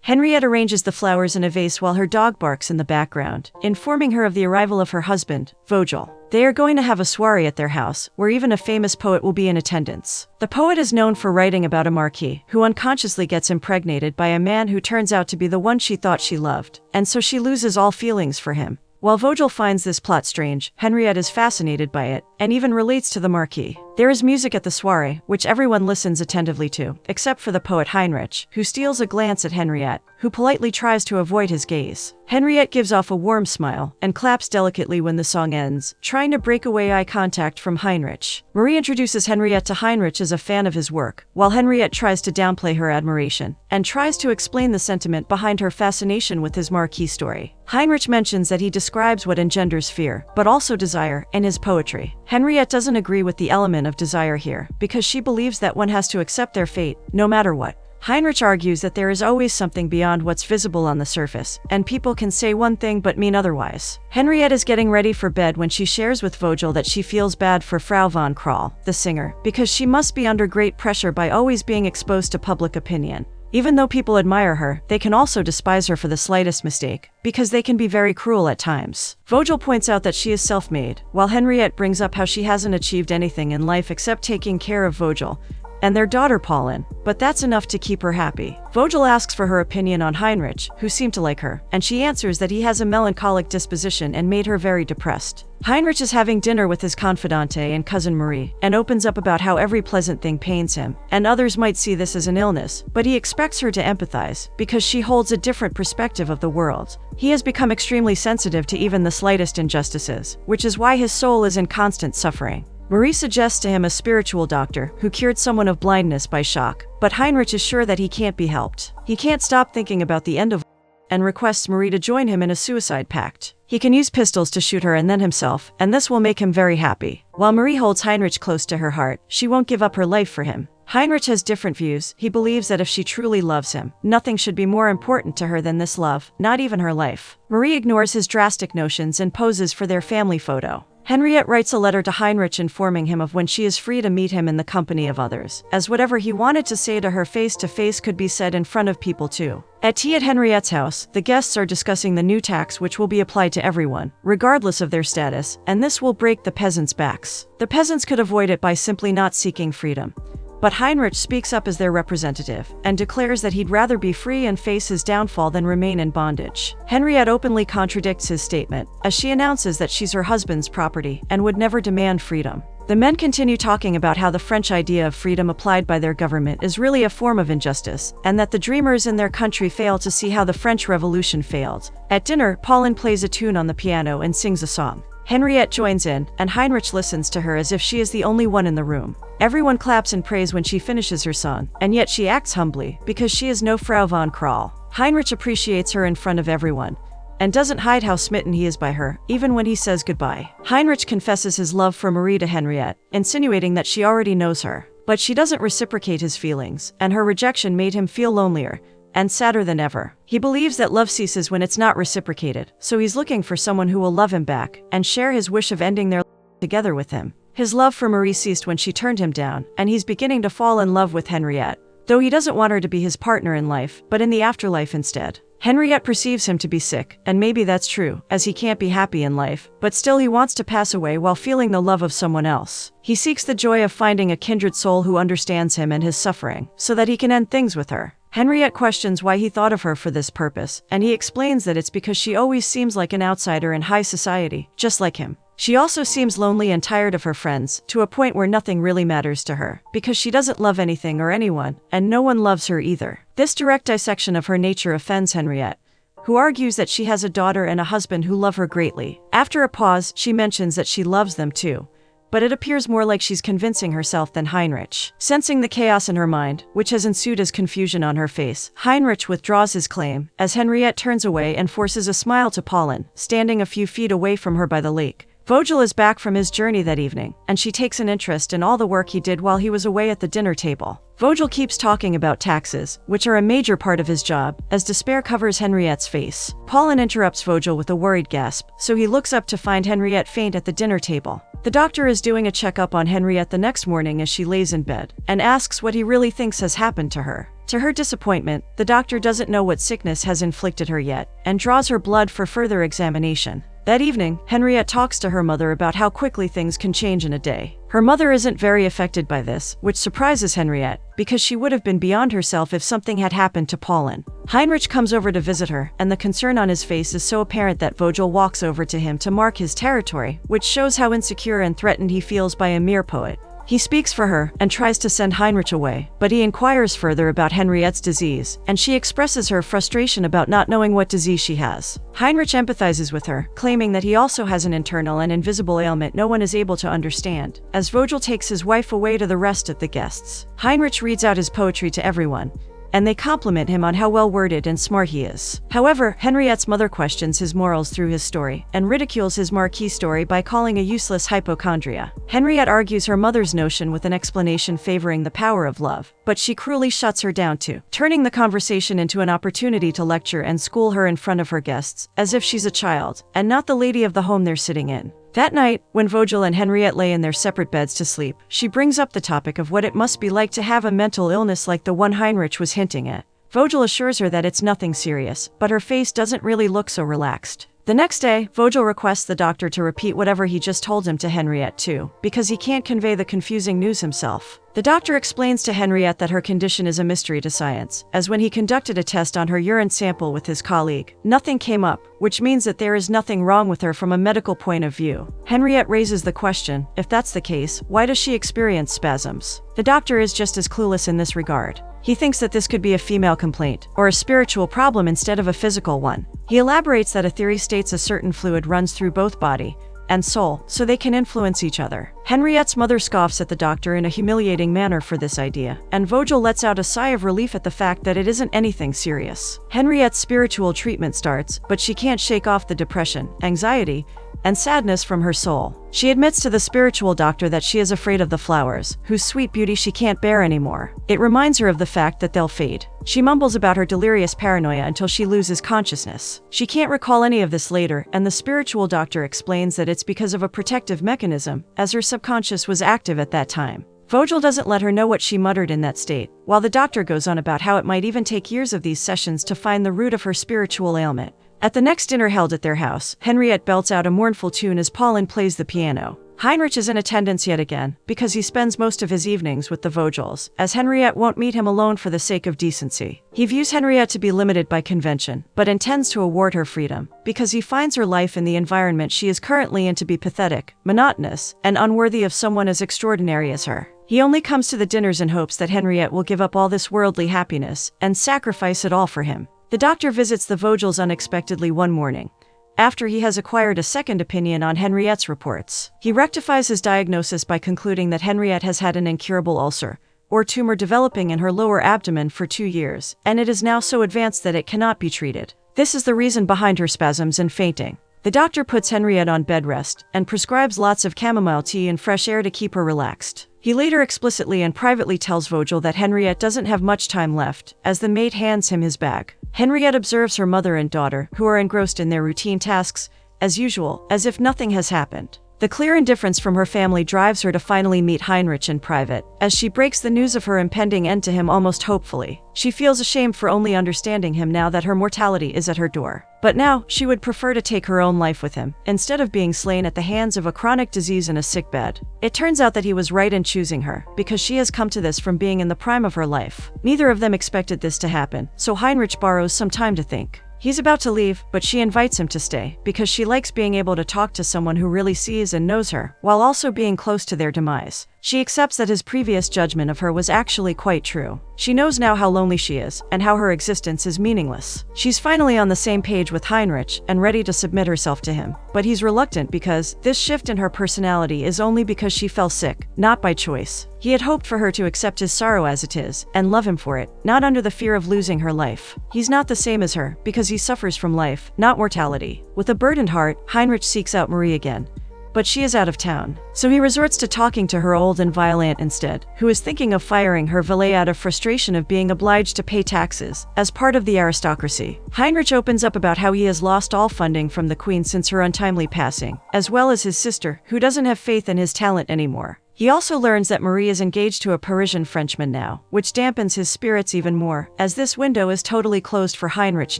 Henriette arranges the flowers in a vase while her dog barks in the background, informing her of the arrival of her husband, Vogel. They are going to have a soiree at their house, where even a famous poet will be in attendance. The poet is known for writing about a marquis who unconsciously gets impregnated by a man who turns out to be the one she thought she loved, and so she loses all feelings for him. While Vogel finds this plot strange, Henriette is fascinated by it, and even relates to the marquis. There is music at the soiree, which everyone listens attentively to, except for the poet Heinrich, who steals a glance at Henriette, who politely tries to avoid his gaze. Henriette gives off a warm smile, and claps delicately when the song ends, trying to break away eye contact from Heinrich. Marie introduces Henriette to Heinrich as a fan of his work, while Henriette tries to downplay her admiration, and tries to explain the sentiment behind her fascination with his marquis story. Heinrich mentions that he describes what engenders fear, but also desire, in his poetry. Henriette doesn't agree with the element of desire here, because she believes that one has to accept their fate, no matter what. Heinrich argues that there is always something beyond what's visible on the surface, and people can say one thing but mean otherwise. Henriette is getting ready for bed when she shares with Vogel that she feels bad for Frau von Kral, the singer, because she must be under great pressure by always being exposed to public opinion. Even though people admire her, they can also despise her for the slightest mistake, because they can be very cruel at times. Vogel points out that she is self-made, while Henriette brings up how she hasn't achieved anything in life except taking care of Vogel and their daughter Pauline, but that's enough to keep her happy. Vogel asks for her opinion on Heinrich, who seemed to like her, and she answers that he has a melancholic disposition and made her very depressed. Heinrich is having dinner with his confidante and cousin Marie, and opens up about how every pleasant thing pains him, and others might see this as an illness, but he expects her to empathize, because she holds a different perspective of the world. He has become extremely sensitive to even the slightest injustices, which is why his soul is in constant suffering. Marie suggests to him a spiritual doctor who cured someone of blindness by shock, but Heinrich is sure that he can't be helped. He can't stop thinking about the end of and requests Marie to join him in a suicide pact. He can use pistols to shoot her and then himself, and this will make him very happy. While Marie holds Heinrich close to her heart, she won't give up her life for him. Heinrich has different views. He believes that if she truly loves him, nothing should be more important to her than this love, not even her life. Marie ignores his drastic notions and poses for their family photo. Henriette writes a letter to Heinrich informing him of when she is free to meet him in the company of others, as whatever he wanted to say to her face to face could be said in front of people too. At tea at Henriette's house, the guests are discussing the new tax which will be applied to everyone, regardless of their status, and this will break the peasants' backs. The peasants could avoid it by simply not seeking freedom. But Heinrich speaks up as their representative, and declares that he'd rather be free and face his downfall than remain in bondage. Henriette openly contradicts his statement, as she announces that she's her husband's property, and would never demand freedom. The men continue talking about how the French idea of freedom applied by their government is really a form of injustice, and that the dreamers in their country fail to see how the French Revolution failed. At dinner, Pauline plays a tune on the piano and sings a song. Henriette joins in, and Heinrich listens to her as if she is the only one in the room. Everyone claps and prays when she finishes her song, and yet she acts humbly, because she is no Frau von Kral. Heinrich appreciates her in front of everyone, and doesn't hide how smitten he is by her, even when he says goodbye. Heinrich confesses his love for Marie to Henriette, insinuating that she already knows her. But she doesn't reciprocate his feelings, and her rejection made him feel lonelier and sadder than ever. He believes that love ceases when it's not reciprocated, so he's looking for someone who will love him back and share his wish of ending their life together with him. His love for Marie ceased when she turned him down, and he's beginning to fall in love with Henriette, though he doesn't want her to be his partner in life, but in the afterlife instead. Henriette perceives him to be sick, and maybe that's true, as he can't be happy in life, but still he wants to pass away while feeling the love of someone else. He seeks the joy of finding a kindred soul who understands him and his suffering, so that he can end things with her. Henriette questions why he thought of her for this purpose, and he explains that it's because she always seems like an outsider in high society, just like him. She also seems lonely and tired of her friends, to a point where nothing really matters to her, because she doesn't love anything or anyone, and no one loves her either. This direct dissection of her nature offends Henriette, who argues that she has a daughter and a husband who love her greatly. After a pause, she mentions that she loves them too, but it appears more like she's convincing herself than Heinrich. Sensing the chaos in her mind, which has ensued as confusion on her face, Heinrich withdraws his claim, as Henriette turns away and forces a smile to Pauline, standing a few feet away from her by the lake, Vogel is back from his journey that evening, and she takes an interest in all the work he did while he was away at the dinner table. Vogel keeps talking about taxes, which are a major part of his job, as despair covers Henriette's face. Paulin interrupts Vogel with a worried gasp, so he looks up to find Henriette faint at the dinner table. The doctor is doing a checkup on Henriette the next morning as she lays in bed, and asks what he really thinks has happened to her. To her disappointment, the doctor doesn't know what sickness has inflicted her yet, and draws her blood for further examination. That evening, Henriette talks to her mother about how quickly things can change in a day. Her mother isn't very affected by this, which surprises Henriette, because she would have been beyond herself if something had happened to Paulin. Heinrich comes over to visit her, and the concern on his face is so apparent that Vogel walks over to him to mark his territory, which shows how insecure and threatened he feels by a mere poet. He speaks for her and tries to send Heinrich away, but he inquires further about Henriette's disease, and she expresses her frustration about not knowing what disease she has. Heinrich empathizes with her, claiming that he also has an internal and invisible ailment no one is able to understand, as Vogel takes his wife away to the rest of the guests. Heinrich reads out his poetry to everyone, and they compliment him on how well-worded and smart he is. However, Henriette's mother questions his morals through his story, and ridicules his marquee story by calling a useless hypochondria. Henriette argues her mother's notion with an explanation favoring the power of love, but she cruelly shuts her down too, turning the conversation into an opportunity to lecture and school her in front of her guests, as if she's a child, and not the lady of the home they're sitting in. That night, when Vogel and Henriette lay in their separate beds to sleep, she brings up the topic of what it must be like to have a mental illness like the one Heinrich was hinting at. Vogel assures her that it's nothing serious, but her face doesn't really look so relaxed. The next day, Vogel requests the doctor to repeat whatever he just told him to Henriette too, because he can't convey the confusing news himself. The doctor explains to Henriette that her condition is a mystery to science, as when he conducted a test on her urine sample with his colleague, nothing came up, which means that there is nothing wrong with her from a medical point of view. Henriette raises the question, if that's the case, why does she experience spasms? The doctor is just as clueless in this regard. He thinks that this could be a female complaint, or a spiritual problem instead of a physical one. He elaborates that a theory states a certain fluid runs through both body and soul, so they can influence each other. Henriette's mother scoffs at the doctor in a humiliating manner for this idea, and Vogel lets out a sigh of relief at the fact that it isn't anything serious. Henriette's spiritual treatment starts, but she can't shake off the depression, anxiety, and sadness from her soul. She admits to the spiritual doctor that she is afraid of the flowers, whose sweet beauty she can't bear anymore. It reminds her of the fact that they'll fade. She mumbles about her delirious paranoia until she loses consciousness. She can't recall any of this later, and the spiritual doctor explains that it's because of a protective mechanism, as her subconscious was active at that time. Vogel doesn't let her know what she muttered in that state, while the doctor goes on about how it might even take years of these sessions to find the root of her spiritual ailment. At the next dinner held at their house, Henriette belts out a mournful tune as Paulin plays the piano. Heinrich is in attendance yet again, because he spends most of his evenings with the Vogels, as Henriette won't meet him alone for the sake of decency. He views Henriette to be limited by convention, but intends to award her freedom, because he finds her life in the environment she is currently in to be pathetic, monotonous, and unworthy of someone as extraordinary as her. He only comes to the dinners in hopes that Henriette will give up all this worldly happiness, and sacrifice it all for him. The doctor visits the Vogels unexpectedly one morning, after he has acquired a second opinion on Henriette's reports. He rectifies his diagnosis by concluding that Henriette has had an incurable ulcer, or tumor developing in her lower abdomen for 2 years, and it is now so advanced that it cannot be treated. This is the reason behind her spasms and fainting. The doctor puts Henriette on bed rest, and prescribes lots of chamomile tea and fresh air to keep her relaxed. He later explicitly and privately tells Vogel that Henriette doesn't have much time left, as the maid hands him his bag. Henriette observes her mother and daughter, who are engrossed in their routine tasks, as usual, as if nothing has happened. The clear indifference from her family drives her to finally meet Heinrich in private, as she breaks the news of her impending end to him almost hopefully. She feels ashamed for only understanding him now that her mortality is at her door. But now, she would prefer to take her own life with him, instead of being slain at the hands of a chronic disease in a sickbed. It turns out that he was right in choosing her, because she has come to this from being in the prime of her life. Neither of them expected this to happen, so Heinrich borrows some time to think. He's about to leave, but she invites him to stay, because she likes being able to talk to someone who really sees and knows her, while also being close to their demise. She accepts that his previous judgment of her was actually quite true. She knows now how lonely she is, and how her existence is meaningless. She's finally on the same page with Heinrich, and ready to submit herself to him. But he's reluctant because this shift in her personality is only because she fell sick, not by choice. He had hoped for her to accept his sorrow as it is, and love him for it, not under the fear of losing her life. He's not the same as her, because he suffers from life, not mortality. With a burdened heart, Heinrich seeks out Marie again, but she is out of town. So he resorts to talking to her old and vile aunt instead, who is thinking of firing her valet out of frustration of being obliged to pay taxes as part of the aristocracy. Heinrich opens up about how he has lost all funding from the queen since her untimely passing, as well as his sister, who doesn't have faith in his talent anymore. He also learns that Marie is engaged to a Parisian Frenchman now, which dampens his spirits even more, as this window is totally closed for Heinrich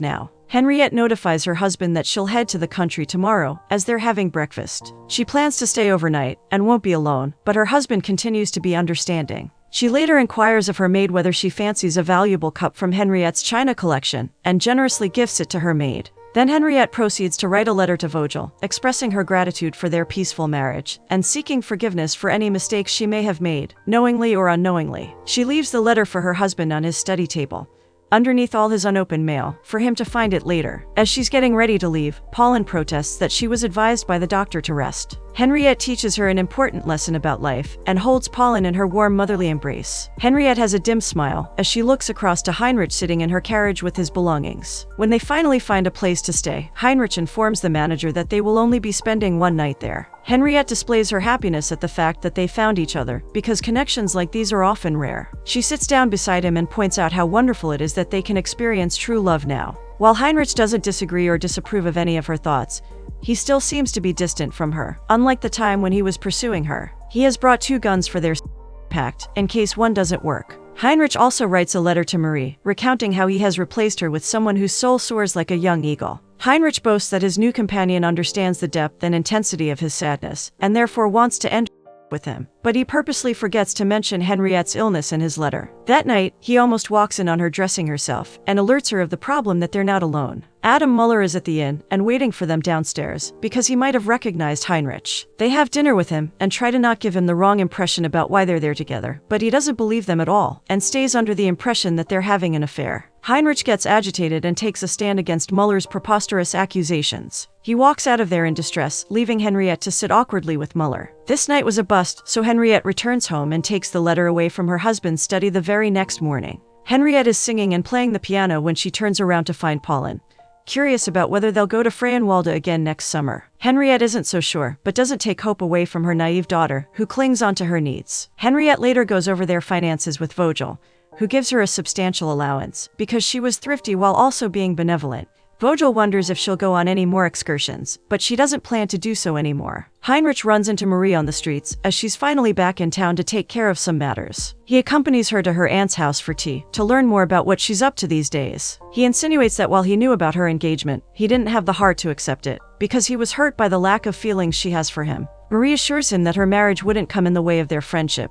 now. Henriette notifies her husband that she'll head to the country tomorrow, as they're having breakfast. She plans to stay overnight, and won't be alone, but her husband continues to be understanding. She later inquires of her maid whether she fancies a valuable cup from Henriette's china collection, and generously gifts it to her maid. Then Henriette proceeds to write a letter to Vogel, expressing her gratitude for their peaceful marriage, and seeking forgiveness for any mistakes she may have made, knowingly or unknowingly. She leaves the letter for her husband on his study table, underneath all his unopened mail, for him to find it later. As she's getting ready to leave, Pauline protests that she was advised by the doctor to rest. Henriette teaches her an important lesson about life, and holds Pauline in her warm motherly embrace. Henriette has a dim smile, as she looks across to Heinrich sitting in her carriage with his belongings. When they finally find a place to stay, Heinrich informs the manager that they will only be spending one night there. Henriette displays her happiness at the fact that they found each other, because connections like these are often rare. She sits down beside him and points out how wonderful it is that they can experience true love now. While Heinrich doesn't disagree or disapprove of any of her thoughts, he still seems to be distant from her, unlike the time when he was pursuing her. He has brought 2 guns for their pact, in case one doesn't work. Heinrich also writes a letter to Marie, recounting how he has replaced her with someone whose soul soars like a young eagle. Heinrich boasts that his new companion understands the depth and intensity of his sadness, and therefore wants to end with him. But he purposely forgets to mention Henriette's illness in his letter. That night, he almost walks in on her dressing herself, and alerts her of the problem that they're not alone. Adam Muller is at the inn, and waiting for them downstairs, because he might have recognized Heinrich. They have dinner with him, and try to not give him the wrong impression about why they're there together, but he doesn't believe them at all, and stays under the impression that they're having an affair. Heinrich gets agitated and takes a stand against Muller's preposterous accusations. He walks out of there in distress, leaving Henriette to sit awkwardly with Muller. This night was a bust, so Henriette returns home and takes the letter away from her husband's study the very next morning. Henriette is singing and playing the piano when she turns around to find Pauline, curious about whether they'll go to Freienwalde again next summer. Henriette isn't so sure, but doesn't take hope away from her naive daughter, who clings onto her needs. Henriette later goes over their finances with Vogel, who gives her a substantial allowance, because she was thrifty while also being benevolent. Vogel wonders if she'll go on any more excursions, but she doesn't plan to do so anymore. Heinrich runs into Marie on the streets, as she's finally back in town to take care of some matters. He accompanies her to her aunt's house for tea, to learn more about what she's up to these days. He insinuates that while he knew about her engagement, he didn't have the heart to accept it, because he was hurt by the lack of feelings she has for him. Marie assures him that her marriage wouldn't come in the way of their friendship,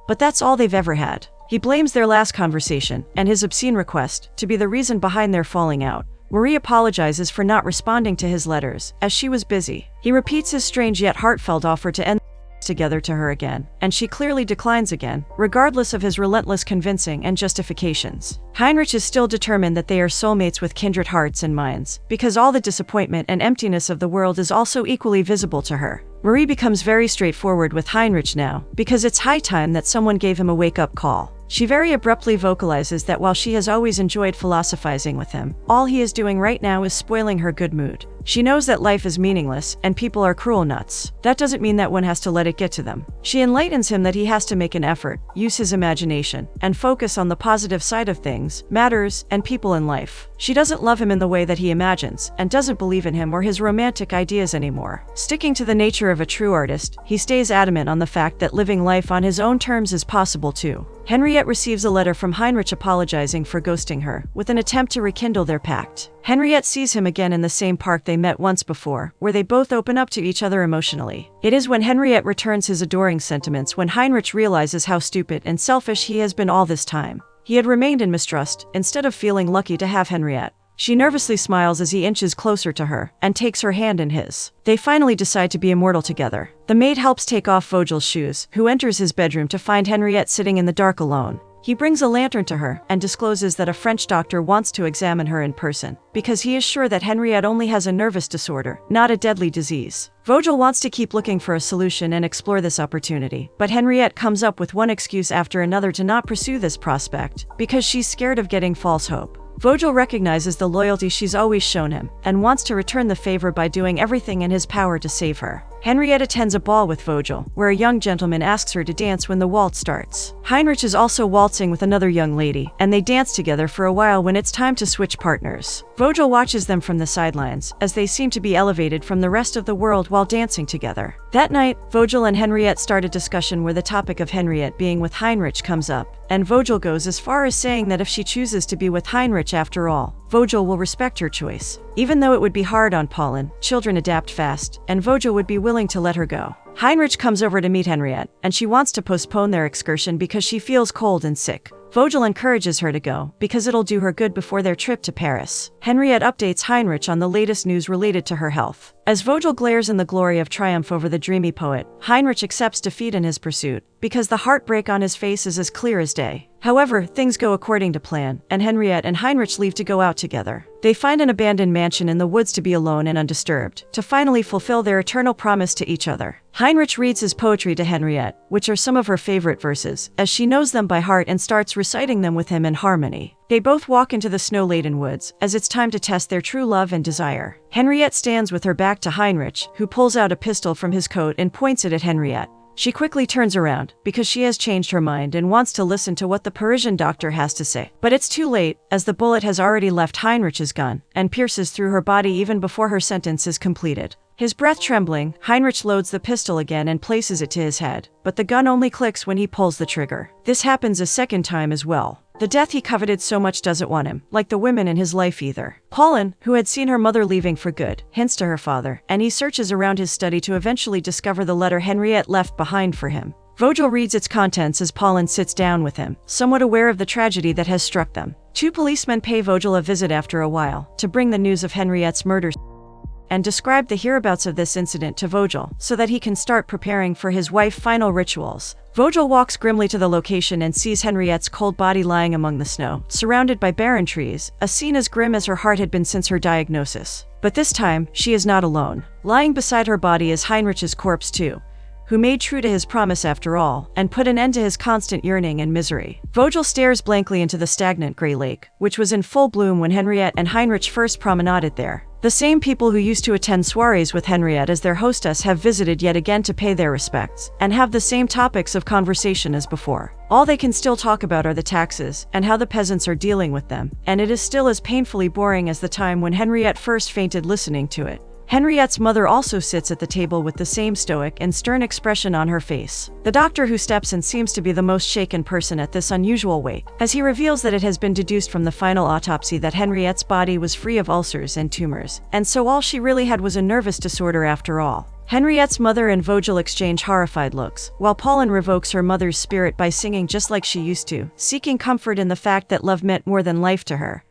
but that's all they've ever had. He blames their last conversation, and his obscene request, to be the reason behind their falling out. Marie apologizes for not responding to his letters, as she was busy. He repeats his strange yet heartfelt offer to end together to her again, and she clearly declines again, regardless of his relentless convincing and justifications. Heinrich is still determined that they are soulmates with kindred hearts and minds, because all the disappointment and emptiness of the world is also equally visible to her. Marie becomes very straightforward with Heinrich now, because it's high time that someone gave him a wake-up call. She very abruptly vocalizes that while she has always enjoyed philosophizing with him, all he is doing right now is spoiling her good mood. She knows that life is meaningless, and people are cruel nuts. That doesn't mean that one has to let it get to them. She enlightens him that he has to make an effort, use his imagination, and focus on the positive side of things, matters, and people in life. She doesn't love him in the way that he imagines, and doesn't believe in him or his romantic ideas anymore. Sticking to the nature of a true artist, he stays adamant on the fact that living life on his own terms is possible too. Henriette receives a letter from Heinrich apologizing for ghosting her, with an attempt to rekindle their pact. Henriette sees him again in the same park they met once before, where they both open up to each other emotionally. It is when Henriette returns his adoring sentiments when Heinrich realizes how stupid and selfish he has been all this time. He had remained in mistrust, instead of feeling lucky to have Henriette. She nervously smiles as he inches closer to her, and takes her hand in his. They finally decide to be immortal together. The maid helps take off Vogel's shoes, who enters his bedroom to find Henriette sitting in the dark alone. He brings a lantern to her, and discloses that a French doctor wants to examine her in person, because he is sure that Henriette only has a nervous disorder, not a deadly disease. Vogel wants to keep looking for a solution and explore this opportunity, but Henriette comes up with one excuse after another to not pursue this prospect, because she's scared of getting false hope. Vogel recognizes the loyalty she's always shown him, and wants to return the favor by doing everything in his power to save her. Henriette attends a ball with Vogel, where a young gentleman asks her to dance when the waltz starts. Heinrich is also waltzing with another young lady, and they dance together for a while when it's time to switch partners. Vogel watches them from the sidelines, as they seem to be elevated from the rest of the world while dancing together. That night, Vogel and Henriette start a discussion where the topic of Henriette being with Heinrich comes up, and Vogel goes as far as saying that if she chooses to be with Heinrich after all, Vogel will respect her choice. Even though it would be hard on Pauline, children adapt fast, and Vogel would be willing to let her go. Heinrich comes over to meet Henriette, and she wants to postpone their excursion because she feels cold and sick. Vogel encourages her to go, because it'll do her good before their trip to Paris. Henriette updates Heinrich on the latest news related to her health. As Vogel glares in the glory of triumph over the dreamy poet, Heinrich accepts defeat in his pursuit, because the heartbreak on his face is as clear as day. However, things go according to plan, and Henriette and Heinrich leave to go out together. They find an abandoned mansion in the woods to be alone and undisturbed, to finally fulfill their eternal promise to each other. Heinrich reads his poetry to Henriette, which are some of her favorite verses, as she knows them by heart and starts reciting them with him in harmony. They both walk into the snow-laden woods, as it's time to test their true love and desire. Henriette stands with her back to Heinrich, who pulls out a pistol from his coat and points it at Henriette. She quickly turns around, because she has changed her mind and wants to listen to what the Parisian doctor has to say. But it's too late, as the bullet has already left Heinrich's gun, and pierces through her body even before her sentence is completed. His breath trembling, Heinrich loads the pistol again and places it to his head, but the gun only clicks when he pulls the trigger. This happens a second time as well. The death he coveted so much doesn't want him, like the women in his life either. Pauline, who had seen her mother leaving for good, hints to her father, and he searches around his study to eventually discover the letter Henriette left behind for him. Vogel reads its contents as Pauline sits down with him, somewhat aware of the tragedy that has struck them. Two policemen pay Vogel a visit after a while, to bring the news of Henriette's murder and describe the whereabouts of this incident to Vogel, so that he can start preparing for his wife's final rituals. Vogel walks grimly to the location and sees Henriette's cold body lying among the snow, surrounded by barren trees, a scene as grim as her heart had been since her diagnosis. But this time, she is not alone. Lying beside her body is Heinrich's corpse too, who made true to his promise after all, and put an end to his constant yearning and misery. Vogel stares blankly into the stagnant gray lake, which was in full bloom when Henriette and Heinrich first promenaded there. The same people who used to attend soirees with Henriette as their hostess have visited yet again to pay their respects, and have the same topics of conversation as before. All they can still talk about are the taxes, and how the peasants are dealing with them, and it is still as painfully boring as the time when Henriette first fainted listening to it. Henriette's mother also sits at the table with the same stoic and stern expression on her face. The doctor who steps in seems to be the most shaken person at this unusual wake, as he reveals that it has been deduced from the final autopsy that Henriette's body was free of ulcers and tumors, and so all she really had was a nervous disorder after all. Henriette's mother and Vogel exchange horrified looks, while Pauline revokes her mother's spirit by singing just like she used to, seeking comfort in the fact that love meant more than life to her.